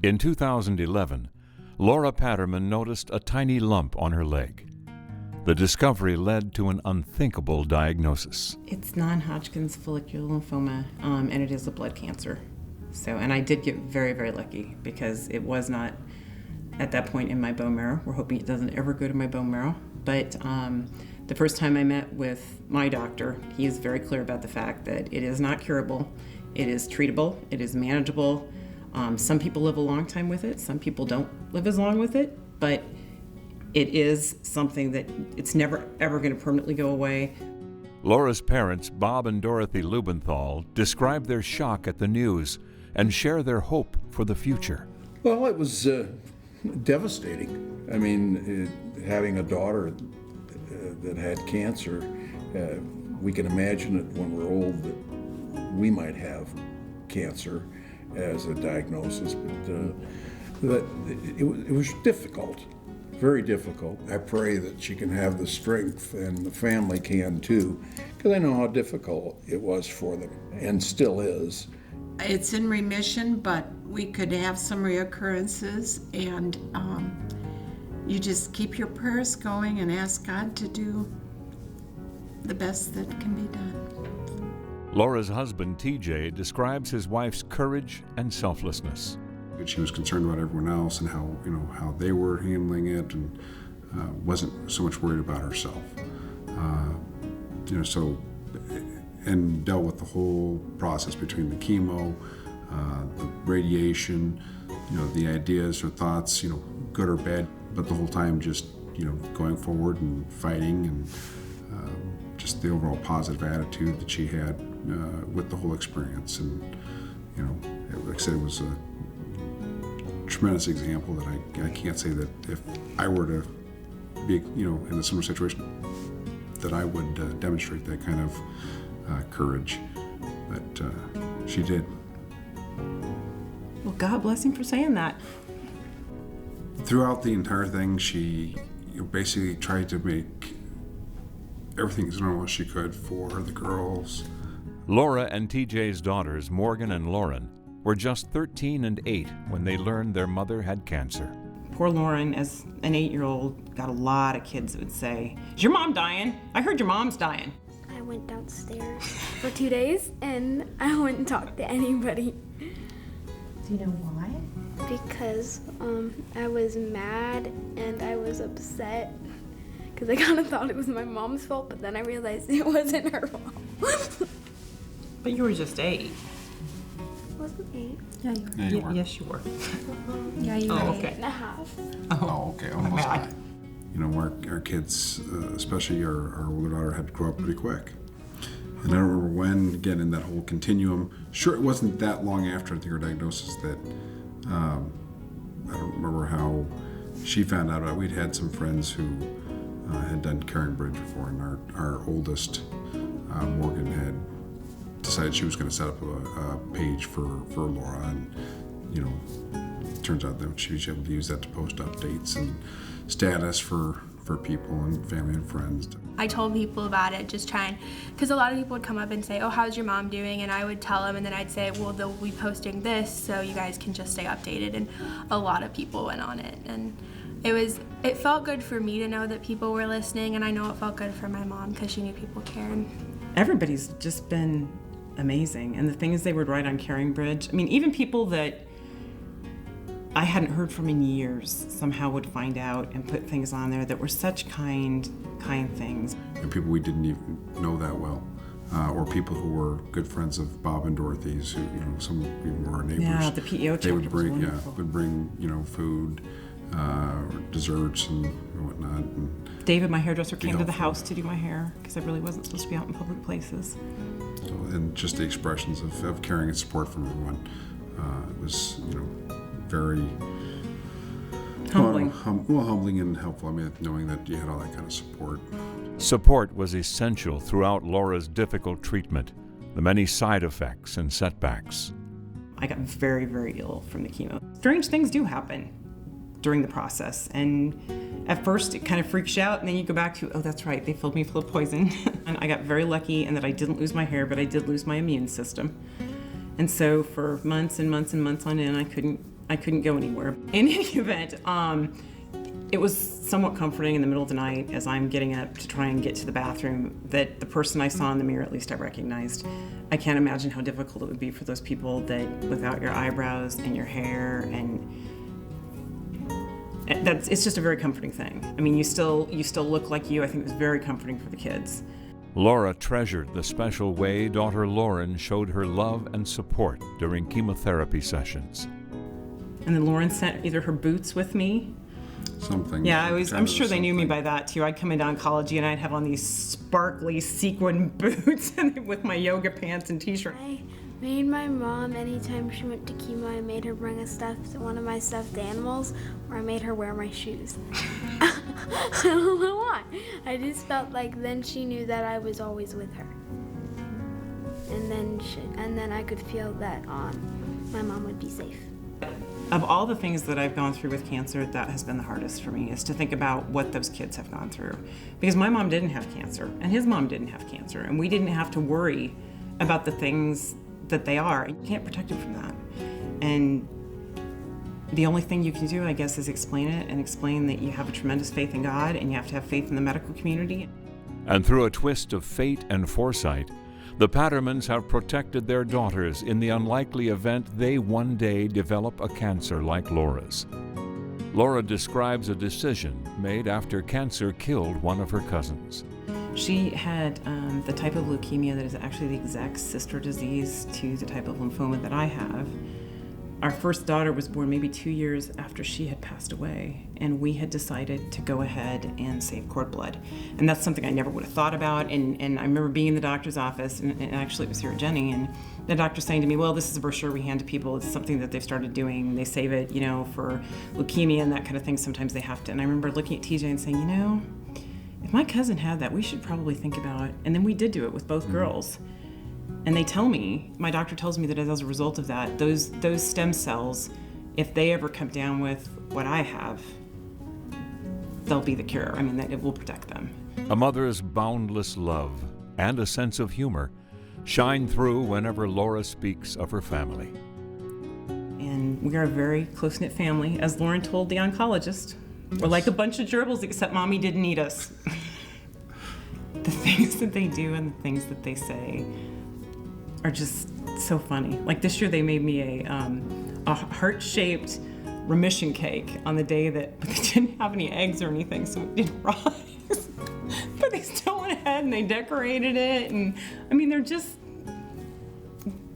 In 2011, Laura Pattermann noticed a tiny lump on her leg. The discovery led to an unthinkable diagnosis. It's non-Hodgkin's follicular lymphoma, and it is a blood cancer. And I did get very, very lucky because it was not at that point in my bone marrow. We're hoping it doesn't ever go to my bone marrow. But the first time I met with my doctor, he is very clear about the fact that it is not curable, it is treatable, it is manageable. Some people live a long time with it, some people don't live as long with it, but it is something that it's never, ever going to permanently go away. Laura's parents, Bob and Dorothy Lubenthal, describe their shock at the news and share their hope for the future. Well, it was devastating. I mean, having a daughter that had cancer, we can imagine it when we're old that we might have cancer as a diagnosis, but it was difficult. Very difficult. I pray that she can have the strength, and the family can too, because I know how difficult it was for them, and still is. It's in remission, but we could have some reoccurrences, and you just keep your prayers going and ask God to do the best that can be done. Laura's husband, TJ, describes his wife's courage and selflessness. She was concerned about everyone else and how they were handling it, and wasn't so much worried about herself. And dealt with the whole process between the chemo, the radiation, the ideas or thoughts, good or bad, but the whole time just going forward and fighting, and just the overall positive attitude that she had with the whole experience. And like I said, it was a tremendous example that I can't say that if I were to be in a similar situation that I would demonstrate that kind of courage, but she did. Well, God bless him for saying that. Throughout the entire thing, she basically tried to make everything as normal as she could for the girls. Laura and TJ's daughters, Morgan and Lauren, were just 13 and 8 when they learned their mother had cancer. Poor Lauren, as an 8-year-old, got a lot of kids that would say, "Is your mom dying? I heard your mom's dying." I went downstairs for 2 days and I wouldn't talk to anybody. Do you know why? Because I was mad and I was upset because I kind of thought it was my mom's fault, but then I realized it wasn't her fault. But you were just 8. Wasn't 8. Yeah, you were. Yeah, you were. Yes, you were. Yeah, you were. Oh, 8 okay. and a half. Oh, okay, almost high. Our kids, especially our older daughter, had to grow up pretty quick. And I don't remember when, again, in that whole continuum, sure, it wasn't that long after I think her diagnosis that, I don't remember how she found out about it. We'd had some friends who had done Carrying Bridge before, and our oldest, Morgan, had decided she was going to set up a page for Laura, and turns out that she was able to use that to post updates and status for people and family and friends. I told people about it, just trying, because a lot of people would come up and say, "Oh, how's your mom doing?" And I would tell them, and then I'd say, "Well, they'll be posting this, so you guys can just stay updated." And a lot of people went on it, and it felt good for me to know that people were listening, and I know it felt good for my mom because she knew people cared. Everybody's just been amazing, and the things they would write on Carrying Bridge, I mean, even people that I hadn't heard from in years somehow would find out and put things on there that were such kind things. And people we didn't even know that well, or people who were good friends of Bob and Dorothy's, who some even were our neighbors. Yeah, the PEO chapter they would bring, was wonderful. would bring food, or desserts and whatnot. And David, my hairdresser, came to the helpful. house to do my hair because I really wasn't supposed to be out in public places. And just the expressions of caring and support from everyone, it was very Humbling. Humbling and helpful. I mean, knowing that you had all that kind of support. Support was essential throughout Laura's difficult treatment, the many side effects and setbacks. I got very, very ill from the chemo. Strange things do happen during the process, and at first it kind of freaks you out, and then you go back to, oh, that's right, they filled me full of poison. And I got very lucky in that I didn't lose my hair, but I did lose my immune system. And so for months and months and months on end, I couldn't I couldn't go anywhere. In any event, it was somewhat comforting in the middle of the night as I'm getting up to try and get to the bathroom that the person I saw in the mirror, at least I recognized. I can't imagine how difficult it would be for those people that without your eyebrows and your hair, and it's just a very comforting thing. I mean, you still look like you. I think it was very comforting for the kids. Laura treasured the special way daughter Lauren showed her love and support during chemotherapy sessions. And then Lauren sent either her boots with me. Something. Yeah, I'm sure they knew me by that too. I'd come into oncology and I'd have on these sparkly sequin boots and with my yoga pants and t-shirt. I made my mom, anytime she went to chemo, I made her bring one of my stuffed animals, or I made her wear my shoes. I don't know why. I just felt like then she knew that I was always with her. And then I could feel that my mom would be safe. Of all the things that I've gone through with cancer, that has been the hardest for me, is to think about what those kids have gone through. Because my mom didn't have cancer, and his mom didn't have cancer, and we didn't have to worry about the things that they are. You can't protect them from that. And the only thing you can do, I guess, is explain it and explain that you have a tremendous faith in God and you have to have faith in the medical community. And through a twist of fate and foresight, the Pattermanns have protected their daughters in the unlikely event they one day develop a cancer like Laura's. Laura describes a decision made after cancer killed one of her cousins. She had the type of leukemia that is actually the exact sister disease to the type of lymphoma that I have. Our first daughter was born maybe 2 years after she had passed away, and we had decided to go ahead and save cord blood. And that's something I never would have thought about, and I remember being in the doctor's office, and actually it was here at Jenny, and the doctor saying to me, well, this is a brochure we hand to people. It's something that they've started doing. They save it, for leukemia and that kind of thing. Sometimes they have to. And I remember looking at TJ and saying, if my cousin had that, we should probably think about it. And then we did do it with both girls. And they tell me, my doctor tells me that as a result of that, those stem cells, if they ever come down with what I have, they'll be the cure. I mean, that it will protect them. A mother's boundless love and a sense of humor shine through whenever Laura speaks of her family. And we are a very close-knit family. As Lauren told the oncologist, we're like a bunch of gerbils, except Mommy didn't need us. The things that they do and the things that they say are just so funny. Like this year they made me a heart-shaped remission cake on the day but they didn't have any eggs or anything, so it didn't rise. But they still went ahead and they decorated it, and I mean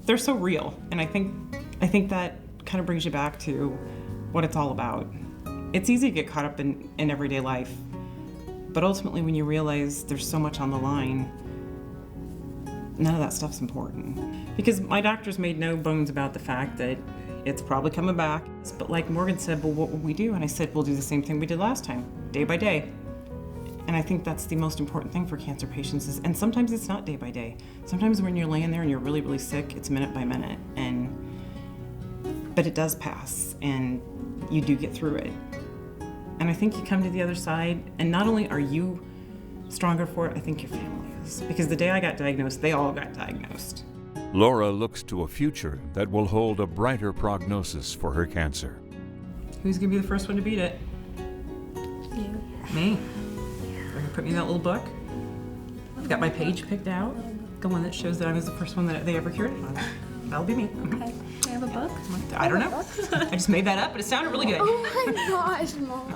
they're so real. And I think that kind of brings you back to what it's all about. It's easy to get caught up in everyday life, but ultimately when you realize there's so much on the line, none of that stuff's important. Because my doctors made no bones about the fact that it's probably coming back. But like Morgan said, well, what will we do? And I said, we'll do the same thing we did last time, day by day. And I think that's the most important thing for cancer patients and sometimes it's not day by day. Sometimes when you're laying there and you're really, really sick, it's minute by minute. But it does pass and you do get through it. And I think you come to the other side, and not only are you stronger for it, I think your family is. Because the day I got diagnosed, they all got diagnosed. Laura looks to a future that will hold a brighter prognosis for her cancer. Who's gonna be the first one to beat it? You. Me. They're gonna put me in that little book. I've got my page picked out, the one that shows that I was the first one that they ever cured it on. That'll be me. Okay. I have a book. I don't know. I just made that up, but it sounded really good. Oh my gosh, Mom.